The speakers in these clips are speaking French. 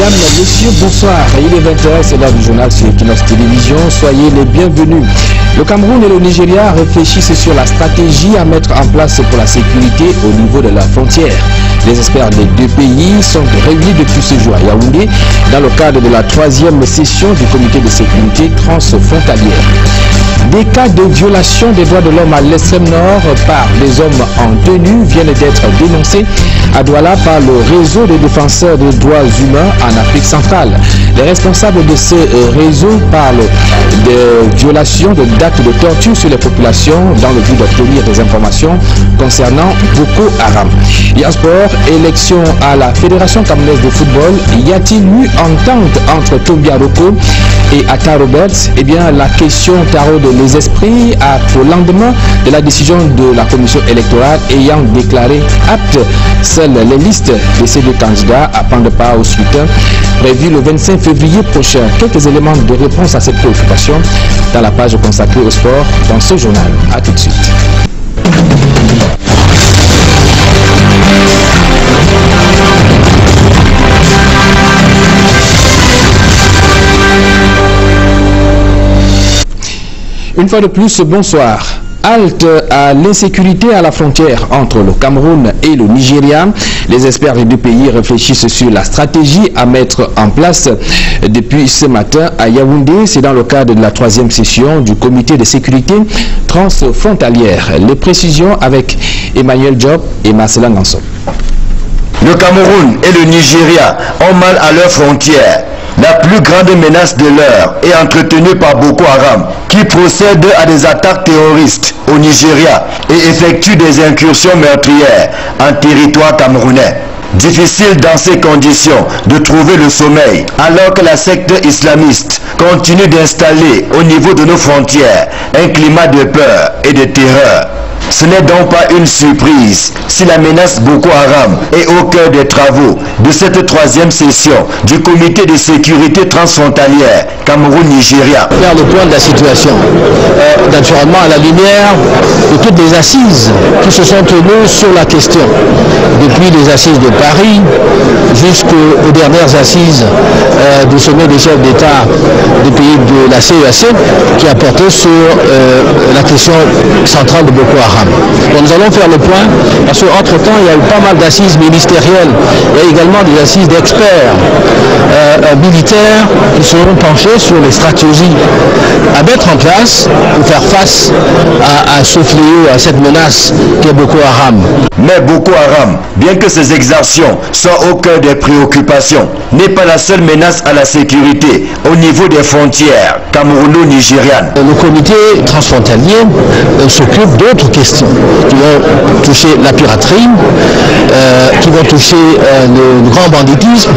Mesdames, Messieurs, bonsoir. Il est 20h, c'est l'heure du journal sur Equinox Télévision. Soyez les bienvenus. Le Cameroun et le Nigeria réfléchissent sur la stratégie à mettre en place pour la sécurité au niveau de la frontière. Les experts des deux pays sont réunis depuis ce jour à Yaoundé dans le cadre de la 3e session du comité de sécurité transfrontalière. Des cas de violation des droits de l'homme à l'extrême nord par des hommes en tenue viennent d'être dénoncés à Douala par le réseau des défenseurs des droits humains en Afrique centrale. Les responsables de ce réseau parlent de violations, d'actes de torture sur les populations dans le but d'obtenir des informations concernant Boko Haram. Et en sport, élection à la Fédération camerounaise de football, y a-t-il eu entente entre Tombia Roko et Atta Roberts? Eh bien, la question taraude les esprits au lendemain de la décision de la commission électorale ayant déclaré aptes seules les listes de ces deux candidats à prendre part au scrutin prévu le 25 février prochain. Quelques éléments de réponse à cette préoccupation dans la page consacrée au sport dans ce journal. A tout de suite. Une fois de plus, bonsoir. Halte à l'insécurité à la frontière entre le Cameroun et le Nigeria. Les experts des deux pays réfléchissent sur la stratégie à mettre en place depuis ce matin à Yaoundé. C'est dans le cadre de la 3e session du comité de sécurité transfrontalière. Les précisions avec Emmanuel Job et Marcelin Ganson. Le Cameroun et le Nigeria ont mal à leurs frontières. La plus grande menace de l'heure est entretenue par Boko Haram, qui procède à des attaques terroristes au Nigeria et effectue des incursions meurtrières en territoire camerounais. Difficile dans ces conditions de trouver le sommeil alors que la secte islamiste continue d'installer au niveau de nos frontières un climat de peur et de terreur. Ce n'est donc pas une surprise si la menace Boko Haram est au cœur des travaux de cette 3e session du comité de sécurité transfrontalière Cameroun-Nigeria. Faire le point de la situation, naturellement à la lumière de toutes les assises qui se sont tenues sur la question, depuis les assises de Paris jusqu'aux dernières assises du sommet des chefs d'État des pays de la CEAC qui a porté sur la question centrale de Boko Haram. Donc nous allons faire le point parce qu'entre-temps il y a eu pas mal d'assises ministérielles, il y a également des assises d'experts militaires qui seront penchés sur les stratégies à mettre en place pour faire face à ce fléau, à cette menace qu'est Boko Haram. Mais Boko Haram, bien que ses exactions soient au cœur des préoccupations, n'est pas la seule menace à la sécurité au niveau des frontières camerouno-nigérianes. Le comité transfrontalier s'occupe d'autres questions qui vont toucher la piraterie, qui vont toucher le grand banditisme,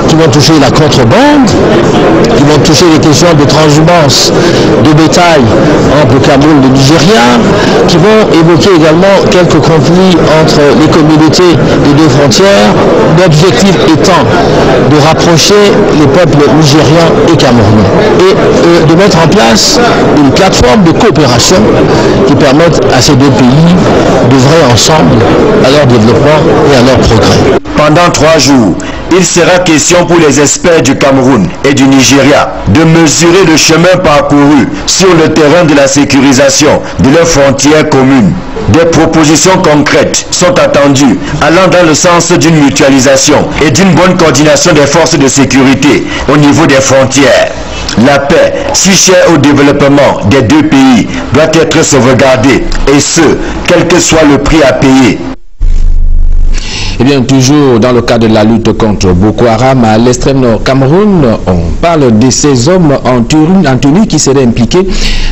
qui vont toucher la contrebande, qui vont toucher les questions de transhumance de bétail entre le Cameroun et le Nigeria, qui vont évoquer également quelques conflits entre les communautés des deux frontières, l'objectif étant de rapprocher les peuples nigérians et camerounais et de mettre en place une plateforme de coopération qui permette à ces deux pays d'œuvrer ensemble à leur développement et à leur progrès. Pendant 3 jours, il sera question pour les experts du Cameroun et du Nigeria de mesurer le chemin parcouru sur le terrain de la sécurisation de leurs frontières communes. Des propositions concrètes sont attendues allant dans le sens d'une mutualisation et d'une bonne coordination des forces de sécurité au niveau des frontières. La paix, si chère au développement des deux pays, doit être sauvegardée, et ce, quel que soit le prix à payer. Eh bien, toujours dans le cadre de la lutte contre Boko Haram à l'extrême nord Cameroun, on parle de ces hommes en tenue qui seraient impliqués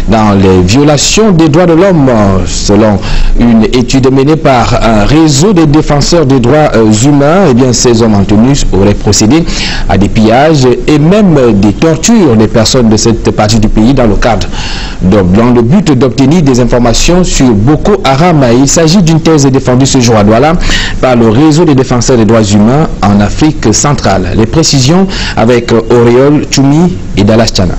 dans les violations des droits de l'homme. Selon une étude menée par un réseau des défenseurs des droits humains, eh bien, ces hommes en tenue auraient procédé à des pillages et même des tortures des personnes de cette partie du pays dans le but d'obtenir des informations sur Boko Haram. Il s'agit d'une thèse défendue ce jour à Douala par le réseau des défenseurs des droits humains en Afrique centrale. Les précisions avec Auréole Choumi et Dallas Chana.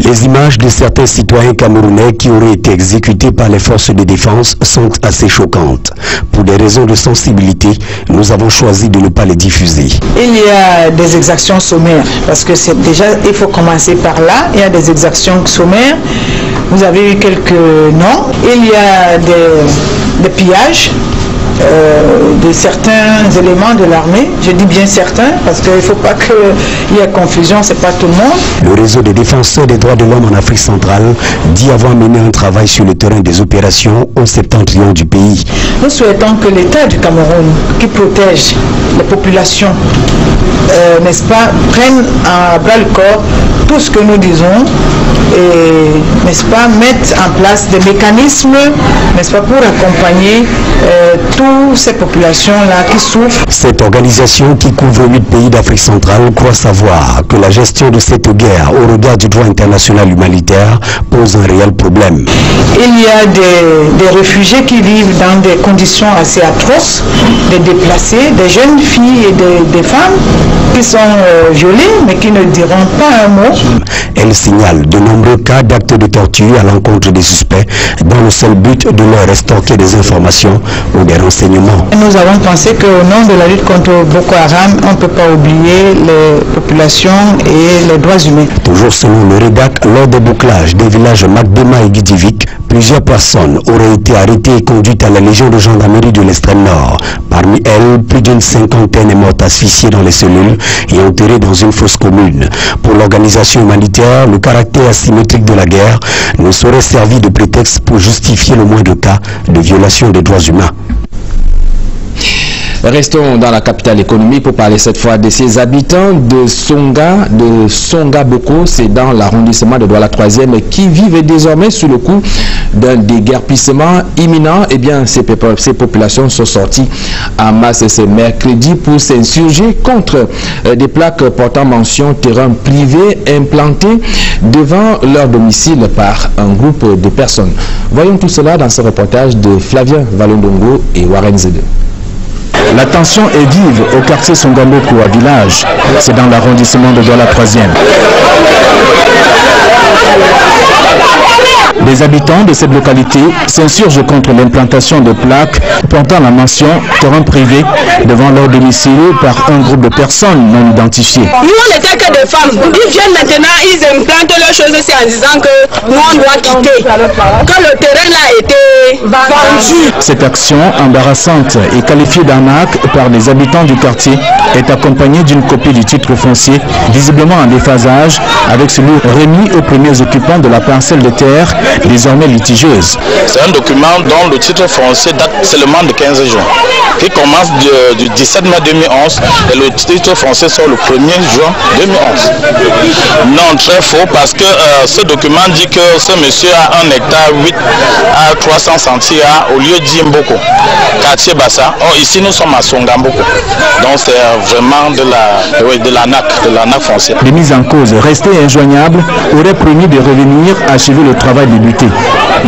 Les images de certains citoyens camerounais qui auraient été exécutés par les forces de défense sont assez choquantes. Pour des raisons de sensibilité, nous avons choisi de ne pas les diffuser. Il y a des exactions sommaires, parce que c'est déjà, il faut commencer par là. Il y a des exactions sommaires. Vous avez eu quelques noms. Il y a des pillages de certains éléments de l'armée. Je dis bien certains, parce qu'il ne faut pas qu'il y ait confusion, c'est pas tout le monde. Le réseau des défenseurs des droits de l'homme en Afrique centrale dit avoir mené un travail sur le terrain des opérations au septentrion du pays. Nous souhaitons que l'État du Cameroun, qui protège les populations, n'est-ce pas, prenne à bras le corps tout ce que nous disons et, n'est-ce pas, mettre en place des mécanismes, n'est-ce pas, pour accompagner toutes ces populations-là qui souffrent. Cette organisation qui couvre 8 pays d'Afrique centrale croit savoir que la gestion de cette guerre au regard du droit international humanitaire pose un réel problème. Il y a des réfugiés qui vivent dans des conditions assez atroces, des déplacés, des jeunes filles et des femmes qui sont violées mais qui ne diront pas un mot. Elle signale de nombreux cas d'actes de torture à l'encontre des suspects dans le seul but de leur extorquer des informations ou des renseignements. Nous avons pensé qu'au nom de la lutte contre Boko Haram, on ne peut pas oublier les populations et les droits humains. Toujours selon le REDAC, lors des bouclages des villages Magdema et Guidivik, plusieurs personnes auraient été arrêtées et conduites à la Légion de gendarmerie de l'extrême nord. Parmi elles, plus d'une cinquantaine est morte asphyxiée dans les cellules et enterrée dans une fosse commune. Pour l'organisation humanitaire, le caractère asymétrique de la guerre ne saurait servir de prétexte pour justifier le moindre cas de violation des droits humains. Restons dans la capitale économique pour parler cette fois de ses habitants de Songa Boko, c'est dans l'arrondissement de Douala 3e, qui vivent désormais sous le coup d'un déguerpissement imminent. Eh bien, ces populations sont sorties en masse ce mercredi pour s'insurger contre des plaques portant mention terrain privé implantées devant leur domicile par un groupe de personnes. Voyons tout cela dans ce reportage de Flavien Valondongo et Warren Zede. La tension est vive au quartier Songamboko à Village. C'est dans l'arrondissement de Douala 3e. Les habitants de cette localité s'insurgent contre l'implantation de plaques portant la mention terrain privé devant leur domicile par un groupe de personnes non identifiées. Nous, on n'était que des femmes. Ils viennent maintenant, ils implantent leurs choses ici en disant que nous, on doit quitter. Que le terrain là a été vendu. Cette action embarrassante et qualifiée d'arnaque par les habitants du quartier est accompagnée d'une copie du titre foncier, visiblement en déphasage avec celui remis aux premiers occupants de la parcelle de terre désormais litigieuse. C'est un document dont le titre foncier date seulement de 15 jours, qui commence du 17 mai 2011 et le titre foncier sort le 1er juin 2011. Non, très faux, parce que ce document dit que ce monsieur a 1 hectare 8 à 300 centières au lieu d'Imboko, quartier Bassa. Or ici nous sommes à Songamboko. Donc c'est vraiment de l'arnaque foncière. Les mises en cause restées injoignables auraient promis de revenir achever le travail débuté.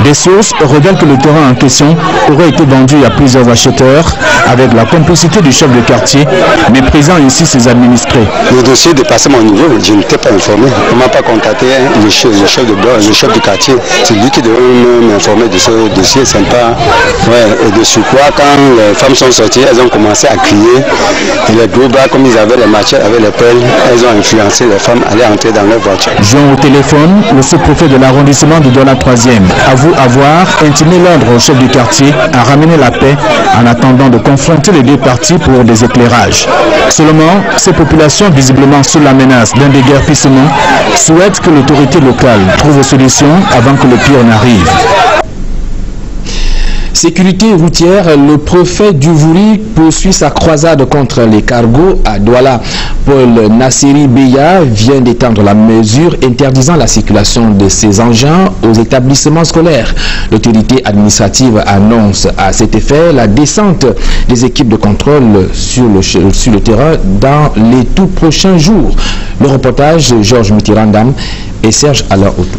Des sources révèlent que le terrain en question aurait été vendu à plusieurs acheteurs avec la complicité du chef de quartier, méprisant ainsi ses administrés. Le dossier dépassait mon niveau, je n'étais pas informé. On ne m'a pas contacté, le chef du quartier. C'est lui qui devait m'informer de ce dossier. C'est pas. Ouais, et de ce quoi, quand les femmes sont sorties, elles ont commencé à crier. Et les groupes, comme ils avaient les machettes avec les pelles, elles ont influencé les femmes à aller entrer dans leur voiture. Joint au téléphone, le sous-préfet de l'arrondissement de Douala 3e avoue avoir intimé l'ordre au chef du quartier à ramener la paix en attendant de confronter les deux parties pour des éclairages. Seulement, ces populations visiblement sous la menace d'un déguerpissement souhaitent que l'autorité locale trouve solution avant que le pire n'arrive. Sécurité routière, le préfet du Vouri poursuit sa croisade contre les cargos à Douala. Paul Nasseri Beya vient d'étendre la mesure interdisant la circulation de ces engins aux établissements scolaires. L'autorité administrative annonce à cet effet la descente des équipes de contrôle sur le terrain dans les tout prochains jours. Le reportage de Georges Mitirandam et Serge Alain Otou.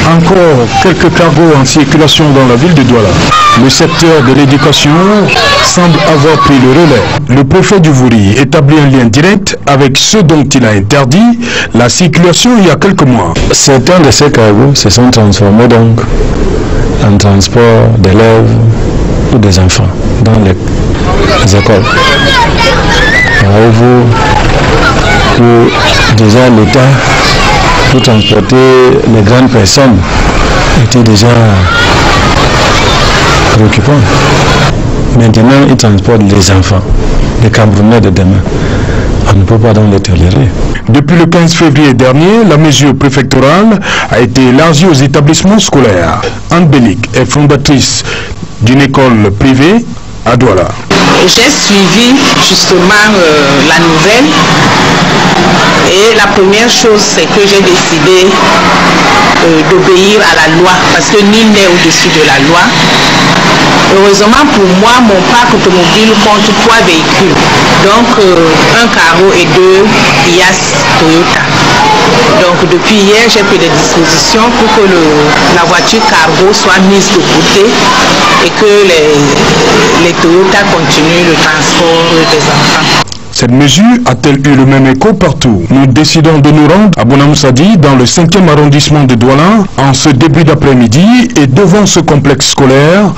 Encore quelques cargos en circulation dans la ville de Douala. Le secteur de l'éducation semble avoir pris le relais. Le préfet du Vouri établit un lien direct avec ceux dont il a interdit la circulation il y a quelques mois. Certains de ces cargos se sont transformés donc en transport d'élèves ou des enfants dans les écoles. Voyez-vous que déjà l'État, pour transporter les grandes personnes, était déjà préoccupant. Maintenant, il transporte les enfants, les Camerounais de demain. On ne peut pas donc les tolérer. Depuis le 15 février dernier, la mesure préfectorale a été élargie aux établissements scolaires. Anne Bellic est fondatrice d'une école privée à Douala. J'ai suivi justement la nouvelle et la première chose c'est que j'ai décidé d'obéir à la loi parce que nul n'est au-dessus de la loi. Heureusement pour moi, mon parc automobile compte 3 véhicules, donc un cargo et 2 IAS Toyota. Donc depuis hier, j'ai pris des dispositions pour que la voiture cargo soit mise de côté et que les Toyota continuent le transport des enfants. Cette mesure a-t-elle eu le même écho partout? Nous décidons de nous rendre à Bonamoussadi, dans le 5e arrondissement de Douala, en ce début d'après-midi, et devant ce complexe scolaire,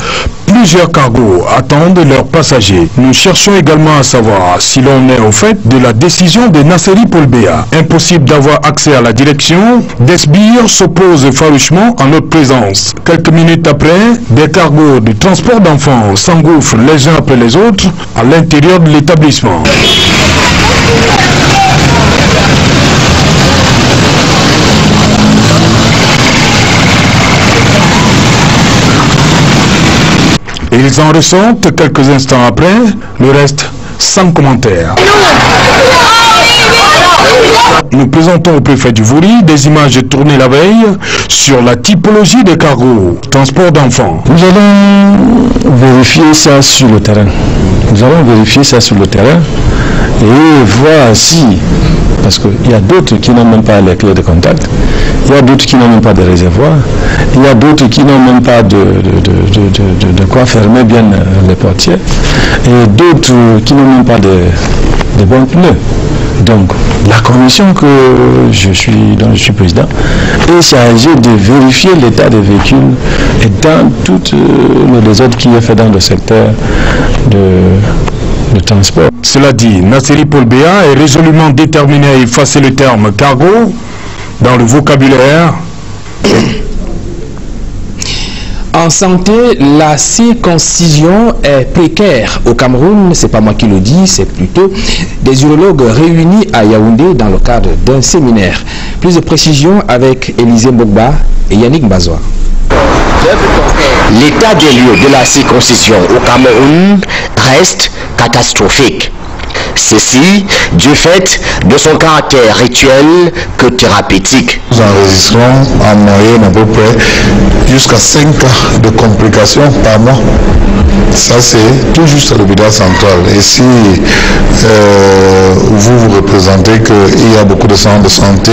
plusieurs cargos attendent leurs passagers. Nous cherchons également à savoir si l'on est au fait de la décision de Nasseri Paul Béa. Impossible d'avoir accès à la direction, des sbires s'opposent farouchement à notre présence. Quelques minutes après, des cargos de transport d'enfants s'engouffrent les uns après les autres à l'intérieur de l'établissement. Ils en ressortent quelques instants après, le reste sans commentaire. Nous présentons au préfet du Vouri des images tournées la veille sur la typologie des cargos, transport d'enfants. Nous allons vérifier ça sur le terrain. Et voir si, parce qu'il y a d'autres qui n'ont même pas les clés de contact, il y a d'autres qui n'ont même pas de réservoir, il y a d'autres qui n'ont même pas de quoi fermer bien les portières, et d'autres qui n'ont même pas de bons pneus. Donc, la commission dont je suis président est chargée de vérifier l'état des véhicules et dans tout le désordre qui est fait dans le secteur de transport. Cela dit, Nasseri Paul Béa est résolument déterminé à effacer le terme cargo dans le vocabulaire. En santé, la circoncision est précaire au Cameroun. C'est pas moi qui le dis, c'est plutôt des urologues réunis à Yaoundé dans le cadre d'un séminaire. Plus de précisions avec Élisée Mbogba et Yannick Bazoua. L'état des lieux de la circoncision au Cameroun reste catastrophique. Ceci du fait de son caractère rituel que thérapeutique. Nous enregistrons en moyenne à peu près jusqu'à 5 cas de complications par mois. Ça c'est tout juste à l'hôpital central. Et si vous représentez qu'il y a beaucoup de centres de santé,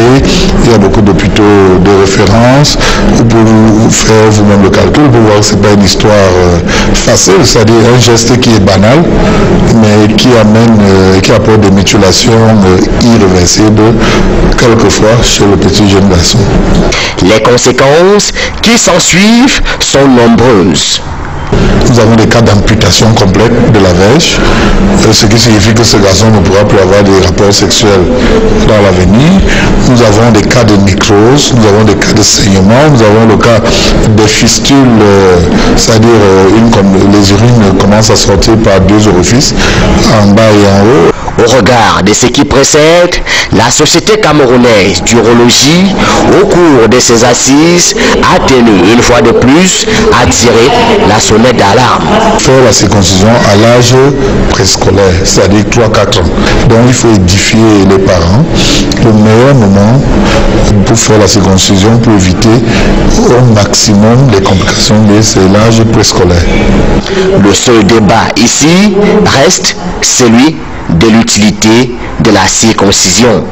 il y a beaucoup d'hôpitaux de référence, vous pouvez faire vous-même le calcul pour voir que ce n'est pas une histoire facile, c'est-à-dire un geste qui est banal, mais qui apporte des mutilations irréversibles, quelquefois chez le petit jeune garçon. Les conséquences qui s'ensuivent sont nombreuses. Nous avons des cas d'amputation complète de la verge, ce qui signifie que ce garçon ne pourra plus avoir des rapports sexuels dans l'avenir. Nous avons des cas de nécrose, nous avons des cas de saignement, nous avons le cas des fistules, c'est-à-dire les urines commencent à sortir par 2 orifices, en bas et en haut. Au regard de ce qui précède, la Société camerounaise d'urologie, au cours de ses assises, a tenu une fois de plus à tirer la sonnette d'alarme. Faire la circoncision à l'âge préscolaire, c'est-à-dire 3-4 ans. Donc il faut édifier les parents. Le meilleur moment pour faire la circoncision pour éviter au maximum les complications de l'âge préscolaire. Le seul débat ici reste celui de l'utilité de la circoncision.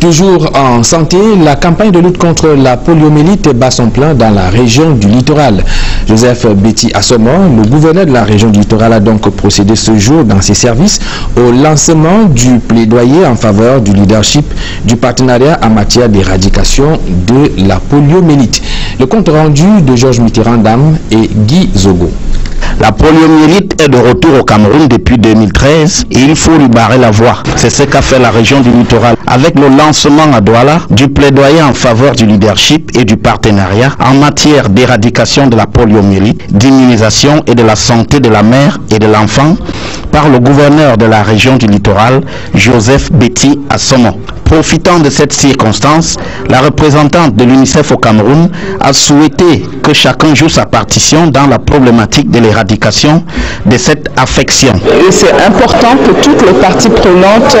Toujours en santé, la campagne de lutte contre la poliomyélite bat son plein dans la région du littoral. Joseph Betty Assomon, le gouverneur de la région du littoral, a donc procédé ce jour dans ses services au lancement du plaidoyer en faveur du leadership du partenariat en matière d'éradication de la poliomyélite. Le compte rendu de Georges Mitterrand-Dam et Guy Zogo. La poliomyélite est de retour au Cameroun depuis 2013 et il faut lui barrer la voie. C'est ce qu'a fait la région du littoral avec le lancement à Douala du plaidoyer en faveur du leadership et du partenariat en matière d'éradication de la poliomyélite, d'immunisation et de la santé de la mère et de l'enfant par le gouverneur de la région du littoral, Joseph Betty Assomon. Profitant de cette circonstance, la représentante de l'UNICEF au Cameroun a souhaité que chacun joue sa partition dans la problématique de l'éradication de cette affection. C'est important que toutes les parties prenantes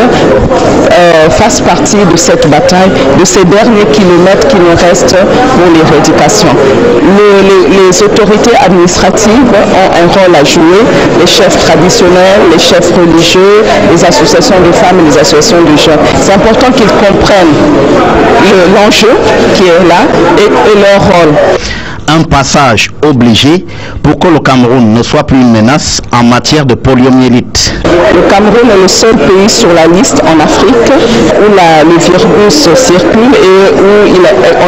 fassent partie de cette bataille, de ces derniers kilomètres qui nous restent pour l'éradication. Les autorités administratives ont un rôle à jouer, les chefs traditionnels, les chefs religieux, les associations de femmes et les associations de jeunes. C'est important qu'ils comprennent l'enjeu qui est là et leur rôle. Un passage obligé pour que le Cameroun ne soit plus une menace en matière de poliomyélite. Le Cameroun est le seul pays sur la liste en Afrique où le virus circule et où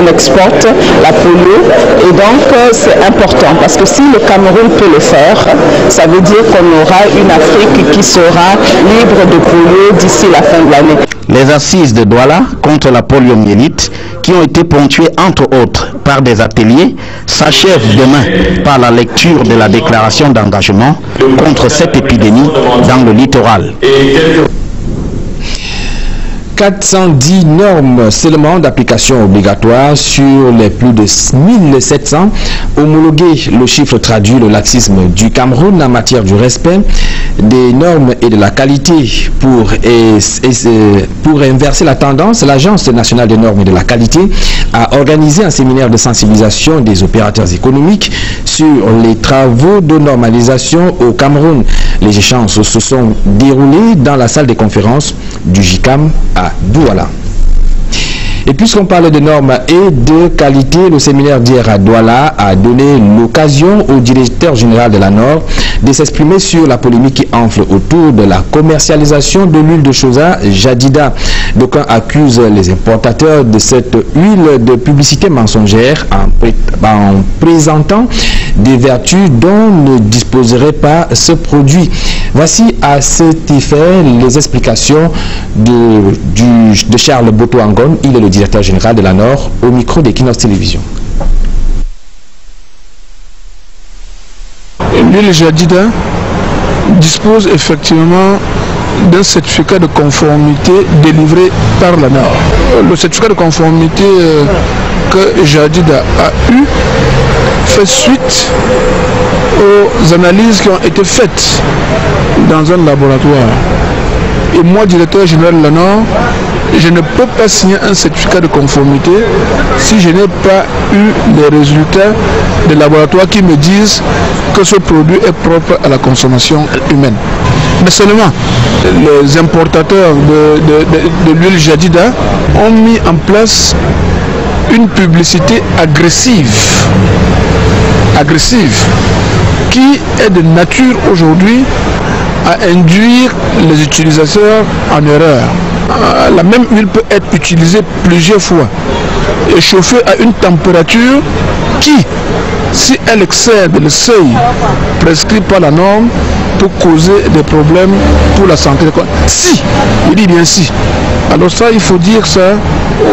on exporte la polio. Et donc c'est important parce que si le Cameroun peut le faire, ça veut dire qu'on aura une Afrique qui sera libre de polio d'ici la fin de l'année. Les assises de Douala contre la poliomyélite, qui ont été ponctuées entre autres par des ateliers, s'achèvent demain par la lecture de la déclaration d'engagement contre cette épidémie dans le littoral. 410 normes seulement d'application obligatoire sur les plus de 1700 homologués. Le chiffre traduit le laxisme du Cameroun en matière du respect des normes et de la qualité. Pour inverser la tendance, l'Agence nationale des normes et de la qualité a organisé un séminaire de sensibilisation des opérateurs économiques sur les travaux de normalisation au Cameroun. Les échanges se sont déroulés dans la salle des conférences du JICAM à Douala. Et puisqu'on parle de normes et de qualité, le séminaire d'hier à Douala a donné l'occasion au directeur général de la Nord de s'exprimer sur la polémique qui enfle autour de la commercialisation de l'huile de choza Jadida. D'aucuns accusent les importateurs de cette huile de publicité mensongère en présentant des vertus dont ne disposerait pas ce produit. Voici à cet effet les explications de Charles Boto-Angon. Il est le directeur général de la Nord au micro d'Equinox Télévision. L'huile Jadida dispose effectivement d'un certificat de conformité délivré par la Nord. Le certificat de conformité que Jadida a eu fait suite aux analyses qui ont été faites dans un laboratoire. Et moi, directeur général de la Nord, je ne peux pas signer un certificat de conformité si je n'ai pas eu les résultats des laboratoires qui me disent que ce produit est propre à la consommation humaine. Mais seulement, les importateurs de l'huile Jadida ont mis en place une publicité agressive qui est de nature aujourd'hui à induire les utilisateurs en erreur. La même huile peut être utilisée plusieurs fois et chauffée à une température qui, si elle excède le seuil prescrit par la norme, peut causer des problèmes pour la santé. Si, il dit bien si. Alors ça, il faut dire ça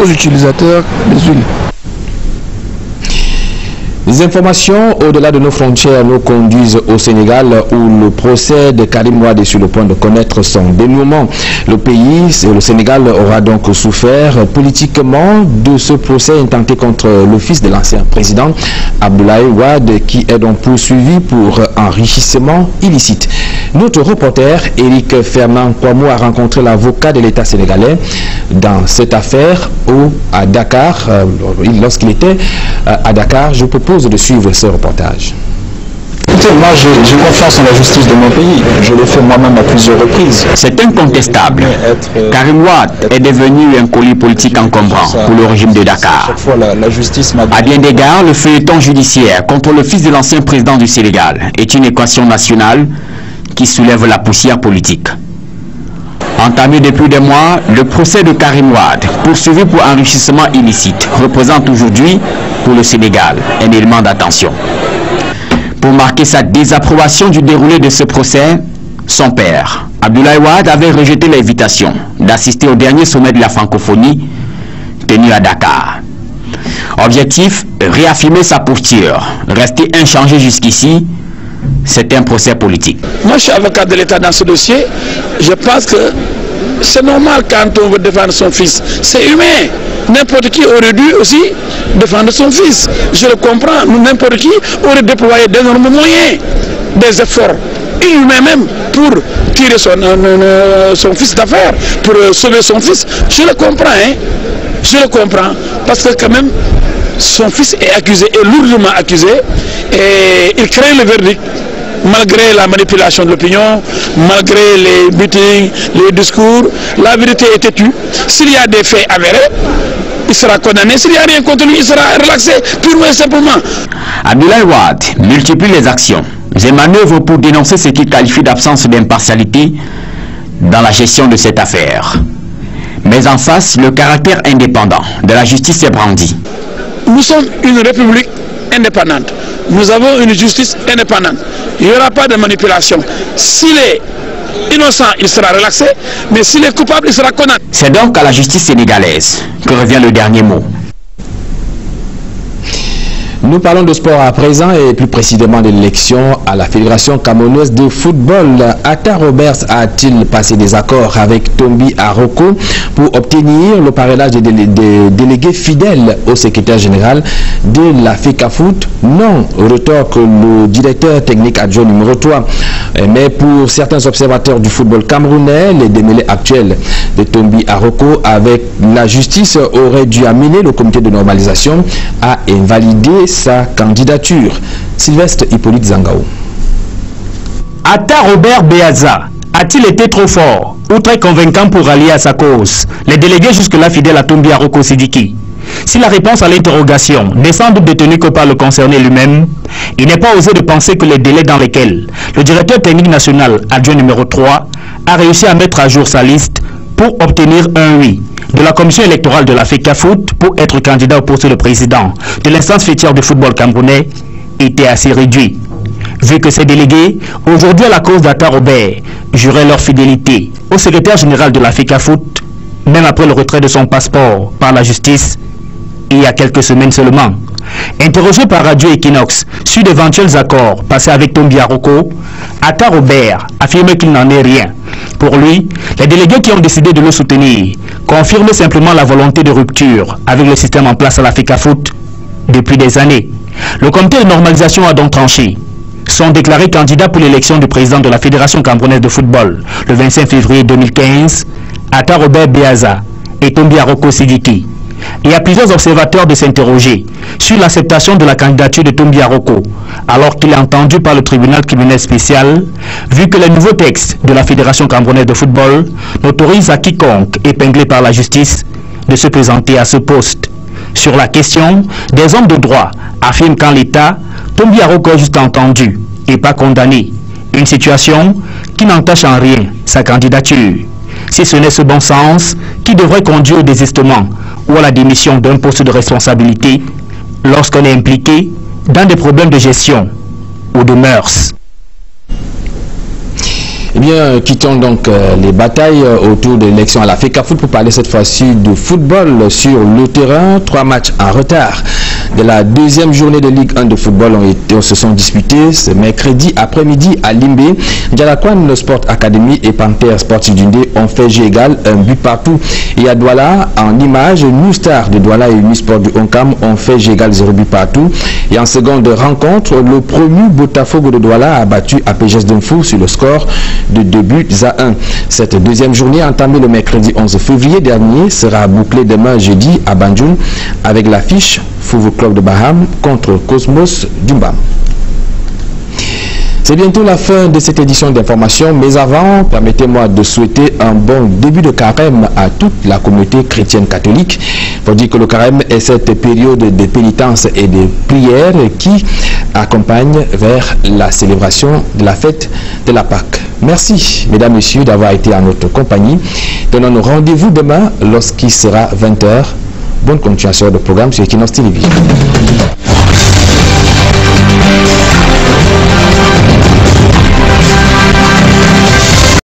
aux utilisateurs des huiles. Les informations au-delà de nos frontières nous conduisent au Sénégal où le procès de Karim Wade est sur le point de connaître son dénouement. Le pays, le Sénégal, aura donc souffert politiquement de ce procès intenté contre le fils de l'ancien président Abdoulaye Wade qui est donc poursuivi pour enrichissement illicite. Notre reporter Éric Fernand Kouamou a rencontré l'avocat de l'État sénégalais dans cette affaire à Dakar. Lorsqu'il était à Dakar, je propose de suivre ce reportage. Écoutez, moi j'ai confiance en la justice de mon pays. Je l'ai fait moi-même à plusieurs reprises. C'est incontestable. Karim Wade est devenu un colis politique encombrant pour le régime de Dakar. À bien d'égards, le feuilleton judiciaire contre le fils de l'ancien président du Sénégal est une équation nationale qui soulève la poussière politique. Entamé depuis des mois, le procès de Karim Wade, poursuivi pour enrichissement illicite, représente aujourd'hui pour le Sénégal un élément d'attention. Pour marquer sa désapprobation du déroulé de ce procès, son père, Abdoulaye Wade, avait rejeté l'invitation d'assister au dernier sommet de la francophonie tenu à Dakar. Objectif, réaffirmer sa posture, rester inchangé jusqu'ici. C'est un procès politique. Moi, je suis avocat de l'État dans ce dossier. Je pense que c'est normal quand on veut défendre son fils. C'est humain. N'importe qui aurait dû aussi défendre son fils. Je le comprends. N'importe qui aurait déployé d'énormes moyens, des efforts inhumains même pour tirer son fils d'affaires, pour sauver son fils. Je le comprends, hein. Je le comprends. Parce que quand même, son fils est accusé, est lourdement accusé, et il craint le verdict. Malgré la manipulation de l'opinion, malgré les meetings, les discours, la vérité est têtue. S'il y a des faits avérés, il sera condamné. S'il n'y a rien contre lui, il sera relaxé, purement et simplement. Abdoulaye Wade multiplie les actions et manœuvres pour dénoncer ce qu'il qualifie d'absence d'impartialité dans la gestion de cette affaire. Mais en face, le caractère indépendant de la justice est brandi. Nous sommes une république indépendante. Nous avons une justice indépendante. Il n'y aura pas de manipulation. S'il est innocent, il sera relaxé, mais s'il est coupable, il sera condamné. C'est donc à la justice sénégalaise que revient le dernier mot. Nous parlons de sport à présent et plus précisément de l'élection à la Fédération camerounaise de football. Atta Roberts a-t-il passé des accords avec Tombi Aroko pour obtenir le parrainage des délégués fidèles au secrétaire général de la FECAFOOT? Non, retorque le directeur technique adjoint numéro 3. Mais pour certains observateurs du football camerounais, les démêlés actuels de Tombi Aroko avec la justice auraient dû amener le comité de normalisation à invalider sa candidature. Sylvestre Hippolyte Zangao. Atta Robert Beaza a-t-il été trop fort ou très convaincant pour rallier à sa cause les délégués jusque-là fidèles à Tombi Aroko Sidiki? Si la réponse à l'interrogation n'est sans doute détenue que par le concerné lui-même, il n'est pas osé de penser que les délais dans lesquels le directeur technique national adjoint numéro 3 a réussi à mettre à jour sa liste pour obtenir un oui de la commission électorale de la FECAFOOT pour être candidat au poste de président de l'instance fêtière du football camerounais était assez réduit. Vu que ces délégués, aujourd'hui à la cause d'Atta Robert, juraient leur fidélité au secrétaire général de la FECAFOOT, même après le retrait de son passeport par la justice, il y a quelques semaines seulement. Interrogé par Radio Equinox sur d'éventuels accords passés avec Tombi Aroko, Atta Robert affirme qu'il n'en est rien. Pour lui, les délégués qui ont décidé de le soutenir confirment simplement la volonté de rupture avec le système en place à la FECAFOOT depuis des années. Le comité de normalisation a donc tranché. Sont déclarés candidats pour l'élection du président de la Fédération camerounaise de football le 25 février 2015, Atta Robert Beaza et Tombi Aroko Sidiki. Il y a plusieurs observateurs de s'interroger sur l'acceptation de la candidature de Tombi Aroko, alors qu'il est entendu par le tribunal criminel spécial, vu que les nouveaux textes de la Fédération camerounaise de football n'autorisent à quiconque épinglé par la justice de se présenter à ce poste. Sur la question, des hommes de droit affirment qu'en l'état, Tombi Aroko est juste entendu et pas condamné. Une situation qui n'entache en rien sa candidature. Si ce n'est ce bon sens qui devrait conduire au désistement ou à la démission d'un poste de responsabilité lorsqu'on est impliqué dans des problèmes de gestion ou de mœurs. Eh bien, quittons donc les batailles autour de l'élection à la FECAFOOT pour parler cette fois-ci de football sur le terrain. 3 matchs en retard de la deuxième journée de Ligue 1 de football se sont disputés ce mercredi après-midi à Limbé. Djalakwan Sport Academy et Panthère Sportif Dundé ont fait jeu égal, un but partout. Et à Douala, en image, New Star de Douala et Unisport du Onkam ont fait jeu égal, 0 but partout. Et en seconde rencontre, le promu Botafogo de Douala a battu APGS Dunfou sur le score de 2 buts à 1. Cette deuxième journée, entamée le mercredi 11 février dernier, sera bouclée demain jeudi à Banjul avec l'affiche Football Club de Baham contre Cosmos Dumbam. C'est bientôt la fin de cette édition d'information, mais avant, permettez-moi de souhaiter un bon début de carême à toute la communauté chrétienne catholique. Pour dire que le carême est cette période de pénitence et de prière qui accompagne vers la célébration de la fête de la Pâque. Merci, mesdames, messieurs, d'avoir été en notre compagnie. Donnons-nous rendez-vous demain lorsqu'il sera 20h. Bonne continuation de programme sur Equinox Télévision.